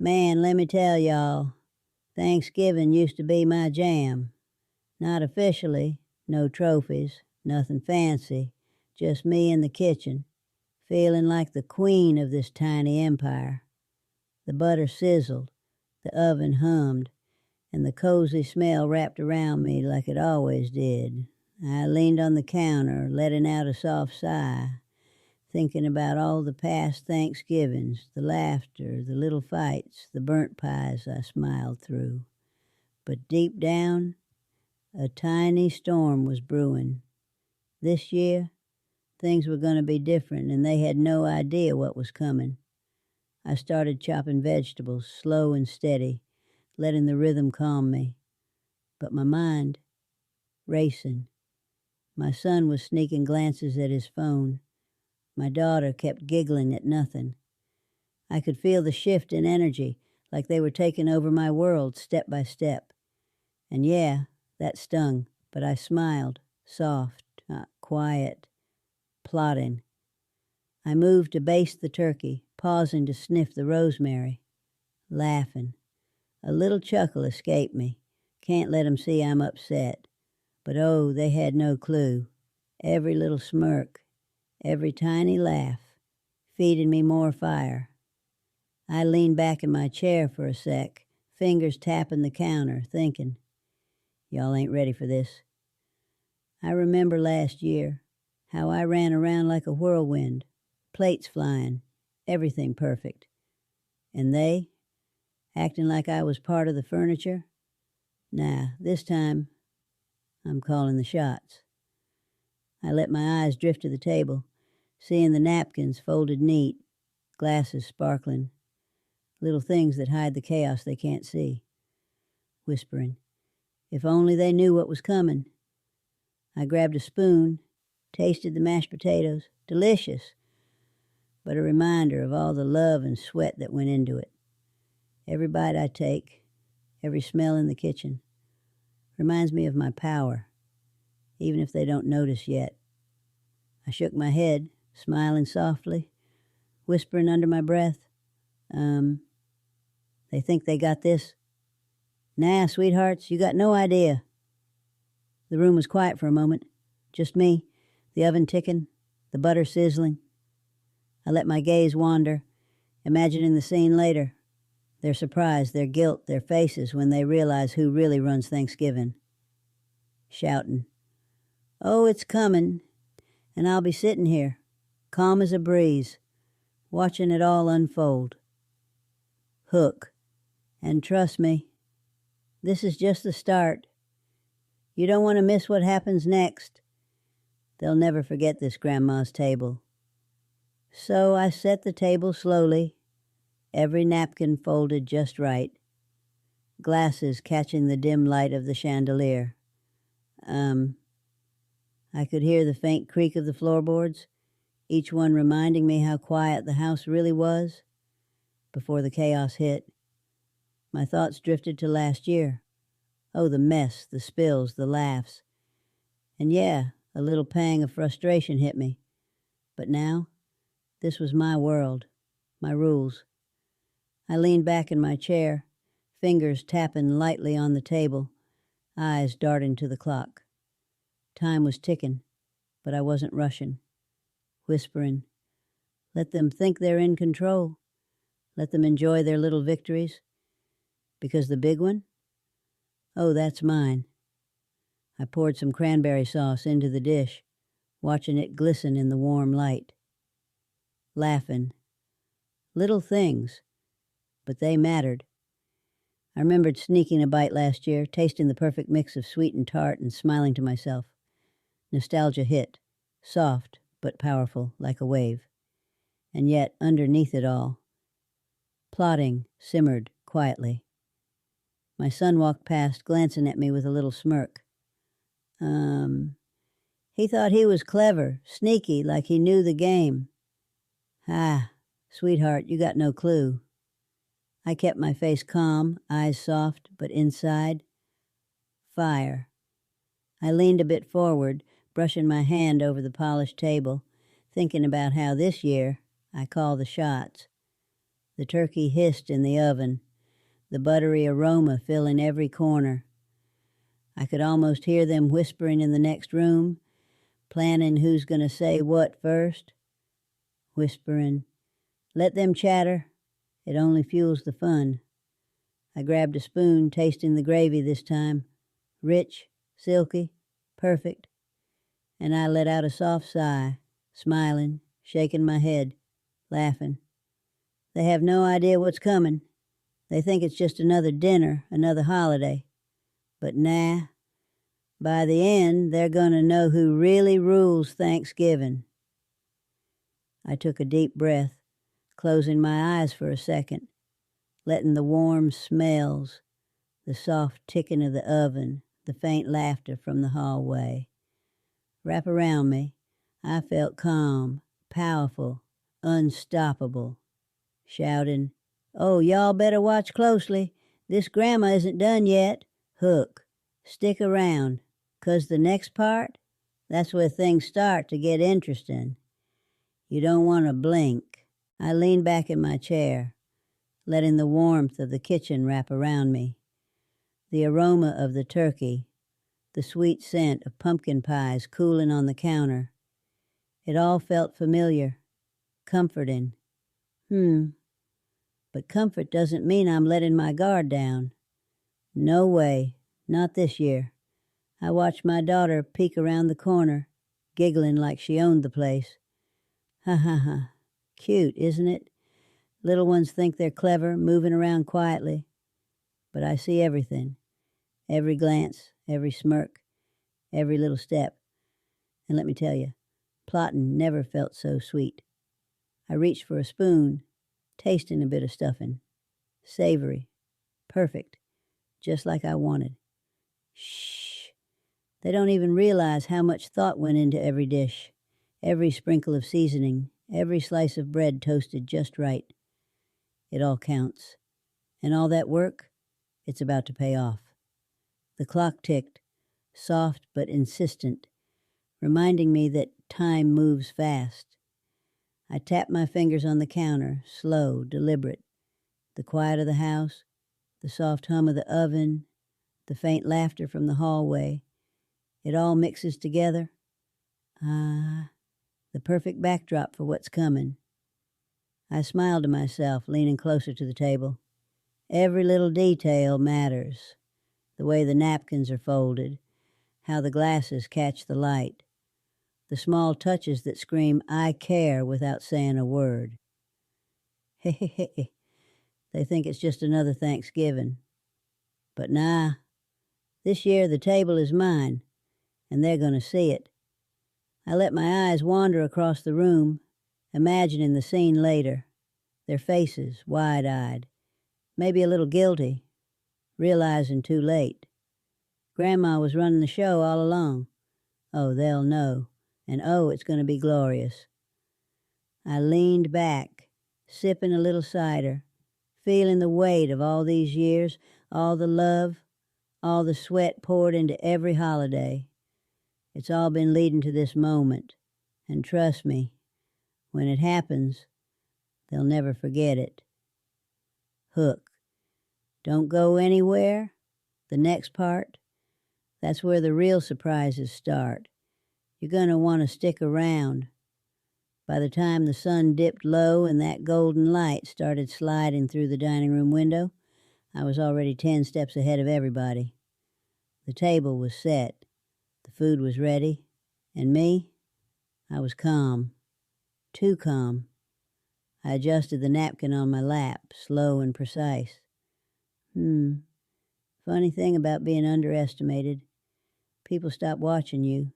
Man, let me tell y'all, Thanksgiving used to be my jam. Not officially, no trophies, nothing fancy, just me in the kitchen, feeling like the queen of this tiny empire. The butter sizzled, the oven hummed, and the cozy smell wrapped around me like it always did. I leaned on the counter, letting out a soft sigh, thinking about all the past Thanksgivings, the laughter, the little fights, the burnt pies I smiled through. But deep down, a tiny storm was brewing. This year, things were going to be different, and they had no idea what was coming. I started chopping vegetables, slow and steady, letting the rhythm calm me. But my mind, racing. My son was sneaking glances at his phone. My daughter kept giggling at nothing. I could feel the shift in energy, like they were taking over my world step by step. And yeah, that stung, but I smiled, soft, quiet, plotting. I moved to baste the turkey, pausing to sniff the rosemary, laughing. A little chuckle escaped me. Can't let 'em see I'm upset. But oh, they had no clue. Every little smirk, every tiny laugh, feeding me more fire. I leaned back in my chair for a sec, fingers tapping the counter, thinking, y'all ain't ready for this. I remember last year, how I ran around like a whirlwind, plates flying, everything perfect. And they, acting like I was part of the furniture? Nah, this time, I'm calling the shots. I let my eyes drift to the table, seeing the napkins folded neat, glasses sparkling, little things that hide the chaos they can't see. Whispering, if only they knew what was coming. I grabbed a spoon, tasted the mashed potatoes, delicious, but a reminder of all the love and sweat that went into it. Every bite I take, every smell in the kitchen, reminds me of my power, even if they don't notice yet. I shook my head, smiling softly, whispering under my breath, they think they got this? Nah, sweethearts, you got no idea. The room was quiet for a moment, just me, the oven ticking, the butter sizzling. I let my gaze wander, imagining the scene later, their surprise, their guilt, their faces when they realize who really runs Thanksgiving. Shouting, oh, it's coming, and I'll be sitting here, calm as a breeze, watching it all unfold. Hook, and trust me, this is just the start. You don't want to miss what happens next. They'll never forget this grandma's table. So I set the table slowly, every napkin folded just right, glasses catching the dim light of the chandelier. I could hear the faint creak of the floorboards, each one reminding me how quiet the house really was. Before the chaos hit, my thoughts drifted to last year. Oh, the mess, the spills, the laughs. And yeah, a little pang of frustration hit me. But now, this was my world, my rules. I leaned back in my chair, fingers tapping lightly on the table, eyes darting to the clock. Time was ticking, but I wasn't rushing. Whispering, let them think they're in control. Let them enjoy their little victories. Because the big one? Oh, that's mine. I poured some cranberry sauce into the dish, watching it glisten in the warm light. Laughing. Little things, but they mattered. I remembered sneaking a bite last year, tasting the perfect mix of sweet and tart and smiling to myself. Nostalgia hit, soft but powerful like a wave. And yet, underneath it all, plotting simmered quietly. My son walked past, glancing at me with a little smirk. He thought he was clever, sneaky, like he knew the game. Ah, sweetheart, you got no clue. I kept my face calm, eyes soft, but inside, fire. I leaned a bit forward, brushing my hand over the polished table, thinking about how this year I call the shots. The turkey hissed in the oven, the buttery aroma filling every corner. I could almost hear them whispering in the next room, planning who's going to say what first. Whispering, "Let them chatter. It only fuels the fun." I grabbed a spoon, tasting the gravy this time. Rich, silky, perfect. And I let out a soft sigh, smiling, shaking my head, laughing. They have no idea what's coming. They think it's just another dinner, another holiday. But nah, by the end, they're gonna know who really rules Thanksgiving. I took a deep breath, closing my eyes for a second, letting the warm smells, the soft ticking of the oven, the faint laughter from the hallway wrap around me. I felt calm, powerful, unstoppable, shouting, "Oh, y'all better watch closely. This grandma isn't done yet. Hook, stick around, 'cause the next part, that's where things start to get interesting. You don't want to blink." I leaned back in my chair, letting the warmth of the kitchen wrap around me, the aroma of the turkey, the sweet scent of pumpkin pies cooling on the counter. It all felt familiar, comforting. But comfort doesn't mean I'm letting my guard down. No way, not this year. I watched my daughter peek around the corner, giggling like she owned the place. Ha ha ha. Cute, isn't it? Little ones think they're clever, moving around quietly. But I see everything. Every glance, every smirk, every little step. And let me tell you, plotting never felt so sweet. I reached for a spoon, tasting a bit of stuffing. Savory. Perfect. Just like I wanted. Shh. They don't even realize how much thought went into every dish, every sprinkle of seasoning, every slice of bread toasted just right. It all counts. And all that work, it's about to pay off. The clock ticked, soft but insistent, reminding me that time moves fast. I tapped my fingers on the counter, slow, deliberate. The quiet of the house, the soft hum of the oven, the faint laughter from the hallway. It all mixes together. Ah, the perfect backdrop for what's coming. I smiled to myself, leaning closer to the table. Every little detail matters. The way the napkins are folded, how the glasses catch the light, the small touches that scream, "I care," without saying a word. Hey, hey, hey. They think it's just another Thanksgiving. But nah, this year the table is mine, and they're going to see it. I let my eyes wander across the room, imagining the scene later, their faces wide-eyed, maybe a little guilty, realizing too late. Grandma was running the show all along. Oh, they'll know, and oh, it's going to be glorious. I leaned back, sipping a little cider, feeling the weight of all these years, all the love, all the sweat poured into every holiday. It's all been leading to this moment, and trust me, when it happens, they'll never forget it. Hook. Don't go anywhere. The next part, that's where the real surprises start. You're going to want to stick around. By the time the sun dipped low and that golden light started sliding through the dining room window, I was already 10 steps ahead of everybody. The table was set. The food was ready. And me, I was calm. Too calm. I adjusted the napkin on my lap, slow and precise. Funny thing about being underestimated. People stop watching you.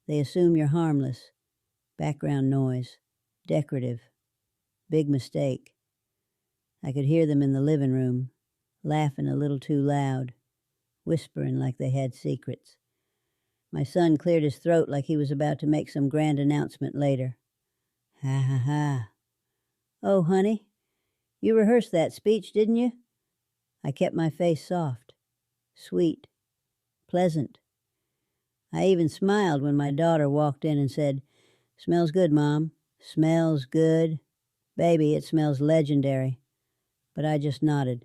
They assume you're harmless. Background noise. Decorative. Big mistake. I could hear them in the living room, laughing a little too loud, whispering like they had secrets. My son cleared his throat like he was about to make some grand announcement later. Ha ha ha. Oh, honey, you rehearsed that speech, didn't you? I kept my face soft, sweet, pleasant. I even smiled when my daughter walked in and said, "Smells good, Mom. Smells good. Baby, it smells legendary. but I just nodded.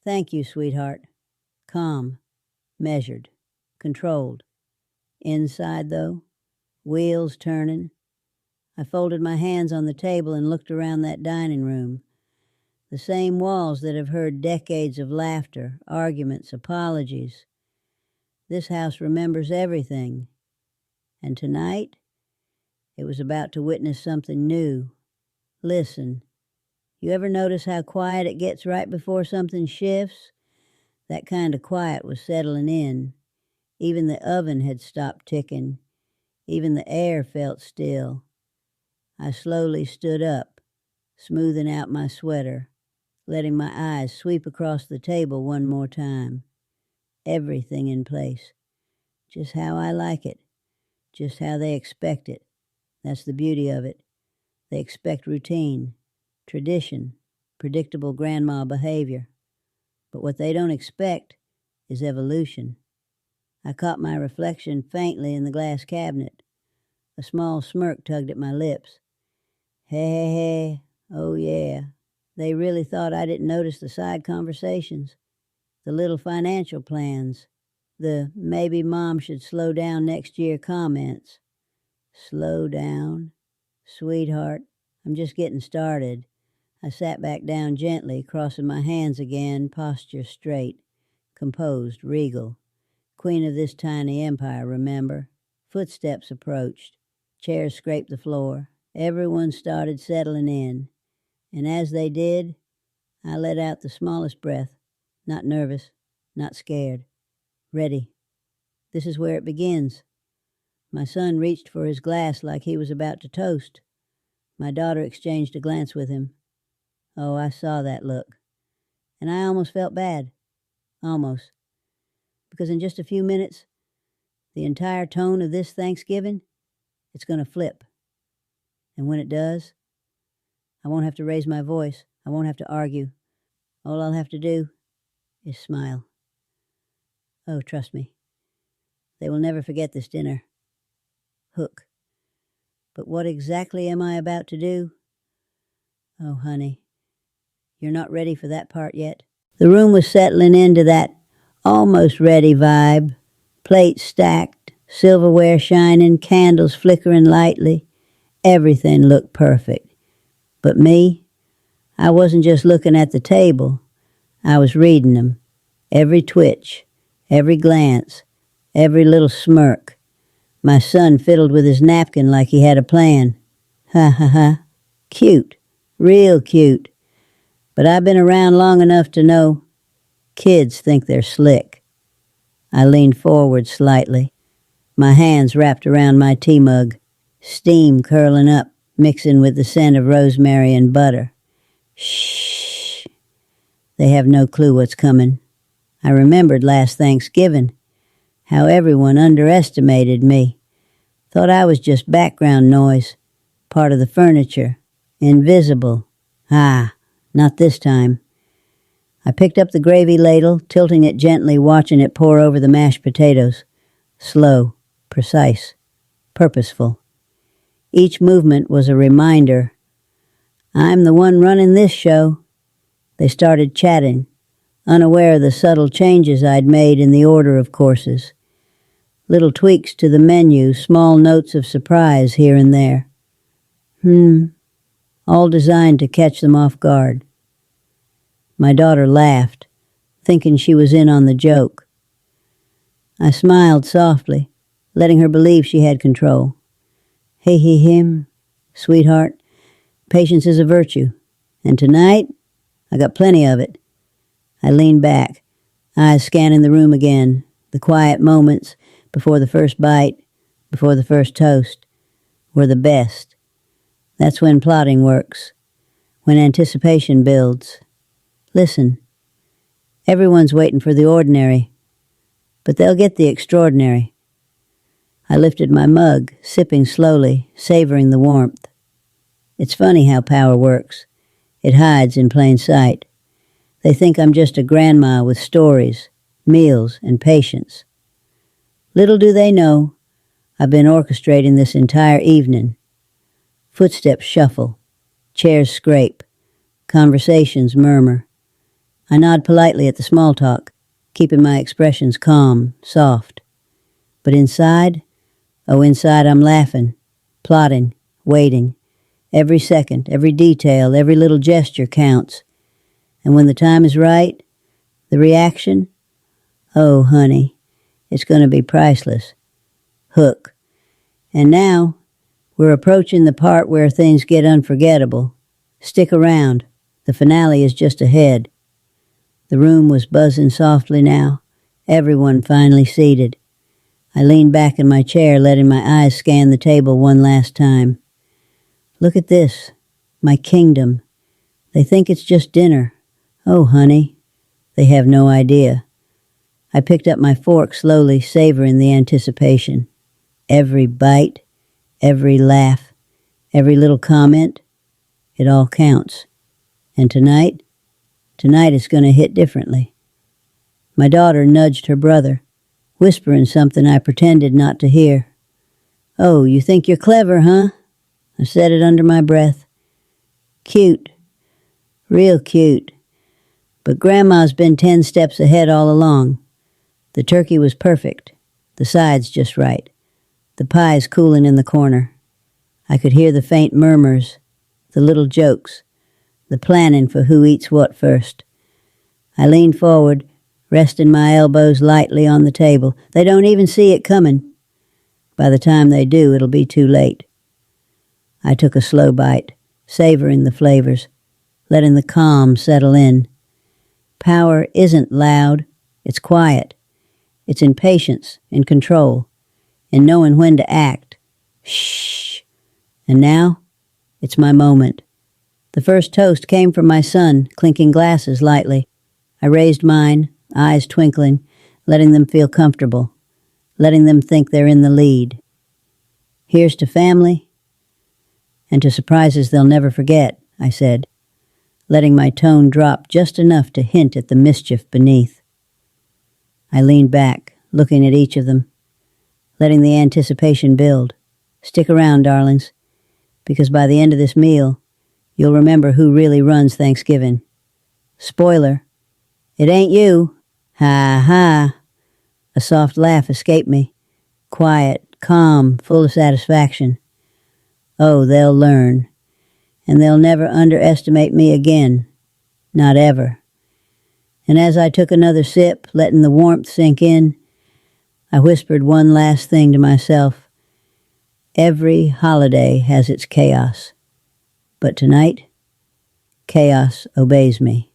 Thank you, sweetheart. Calm, measured, controlled. Inside, though, wheels turning. I folded my hands on the table and looked around that dining room. The same walls that have heard decades of laughter, arguments, apologies. This house remembers everything. And tonight, it was about to witness something new. Listen. You ever notice how quiet it gets right before something shifts? That kind of quiet was settling in. Even the oven had stopped ticking. Even the air felt still. I slowly stood up, smoothing out my sweater, letting my eyes sweep across the table one more time. Everything in place. Just how I like it. Just how they expect it. That's the beauty of it. They expect routine, tradition, predictable grandma behavior. But what they don't expect is evolution. I caught my reflection faintly in the glass cabinet. A small smirk tugged at my lips. Hey, oh yeah. They really thought I didn't notice the side conversations, the little financial plans, the maybe mom should slow down next year comments. Slow down? Sweetheart, I'm just getting started. I sat back down gently, crossing my hands again, posture straight, composed, regal. Queen of this tiny empire, remember? Footsteps approached. Chairs scraped the floor. Everyone started settling in. And as they did, I let out the smallest breath. Not nervous, not scared. Ready. This is where it begins. My son reached for his glass like he was about to toast. My daughter exchanged a glance with him. Oh, I saw that look. And I almost felt bad. Almost. Because in just a few minutes, the entire tone of this Thanksgiving, it's going to flip. And when it does, I won't have to raise my voice. I won't have to argue. All I'll have to do is smile. Oh, trust me. They will never forget this dinner. Hook. But what exactly am I about to do? Oh, honey, you're not ready for that part yet. The room was settling into that almost ready vibe. Plates stacked, silverware shining, candles flickering lightly. Everything looked perfect. But me, I wasn't just looking at the table. I was reading them. Every twitch, every glance, every little smirk. My son fiddled with his napkin like he had a plan. Ha ha ha. Cute. Real cute. But I've been around long enough to know kids think they're slick. I leaned forward slightly, my hands wrapped around my tea mug, steam curling up, mixing with the scent of rosemary and butter. Shh. They have no clue what's coming. I remembered last Thanksgiving, how everyone underestimated me. Thought I was just background noise, part of the furniture, invisible. Ah, not this time. I picked up the gravy ladle, tilting it gently, watching it pour over the mashed potatoes. Slow, precise, purposeful. Each movement was a reminder. I'm the one running this show. They started chatting, unaware of the subtle changes I'd made in the order of courses. Little tweaks to the menu, small notes of surprise here and there. All designed to catch them off guard. My daughter laughed, thinking she was in on the joke. I smiled softly, letting her believe she had control. Hey, him, sweetheart, patience is a virtue, and tonight, I got plenty of it. I leaned back, eyes scanning the room again, the quiet moments before the first bite, before the first toast, were the best. That's when plotting works, when anticipation builds. Listen, everyone's waiting for the ordinary, but they'll get the extraordinary. I lifted my mug, sipping slowly, savoring the warmth. It's funny how power works. It hides in plain sight. They think I'm just a grandma with stories, meals, and patience. Little do they know, I've been orchestrating this entire evening. Footsteps shuffle, chairs scrape, Conversations murmur. I nod politely at the small talk, keeping my expressions calm, soft. But inside, inside I'm laughing, plotting, waiting. Every second, every detail, every little gesture counts. And when the time is right, the reaction? Oh, honey, it's going to be priceless. Hook. And now, we're approaching the part where things get unforgettable. Stick around. The finale is just ahead. The room was buzzing softly now, everyone finally seated. I leaned back in my chair, letting my eyes scan the table one last time. Look at this, my kingdom. They think it's just dinner. Oh, honey, they have no idea. I picked up my fork slowly, savoring the anticipation. Every bite, every laugh, every little comment, it all counts. And tonight is going to hit differently. My daughter nudged her brother, whispering something I pretended not to hear. Oh, you think you're clever, huh? I said it under my breath. Cute. Real cute. But Grandma's been 10 steps ahead all along. The turkey was perfect. The sides just right. The pies cooling in the corner. I could hear the faint murmurs, the little jokes, the planning for who eats what first. I leaned forward, resting my elbows lightly on the table. They don't even see it coming. By the time they do, it'll be too late. I took a slow bite, savoring the flavors, letting the calm settle in. Power isn't loud, it's quiet. It's in patience, in control, in knowing when to act. Shh. And now, it's my moment. The first toast came from my son, clinking glasses lightly. I raised mine, eyes twinkling, letting them feel comfortable, letting them think they're in the lead. Here's to family, and to surprises they'll never forget, I said, letting my tone drop just enough to hint at the mischief beneath. I leaned back, looking at each of them, letting the anticipation build. Stick around, darlings, because by the end of this meal, you'll remember who really runs Thanksgiving. Spoiler, it ain't you. Ha ha. A soft laugh escaped me, quiet, calm, full of satisfaction. Oh, they'll learn, and they'll never underestimate me again. Not ever. And as I took another sip, letting the warmth sink in, I whispered one last thing to myself. Every holiday has its chaos, but tonight, chaos obeys me.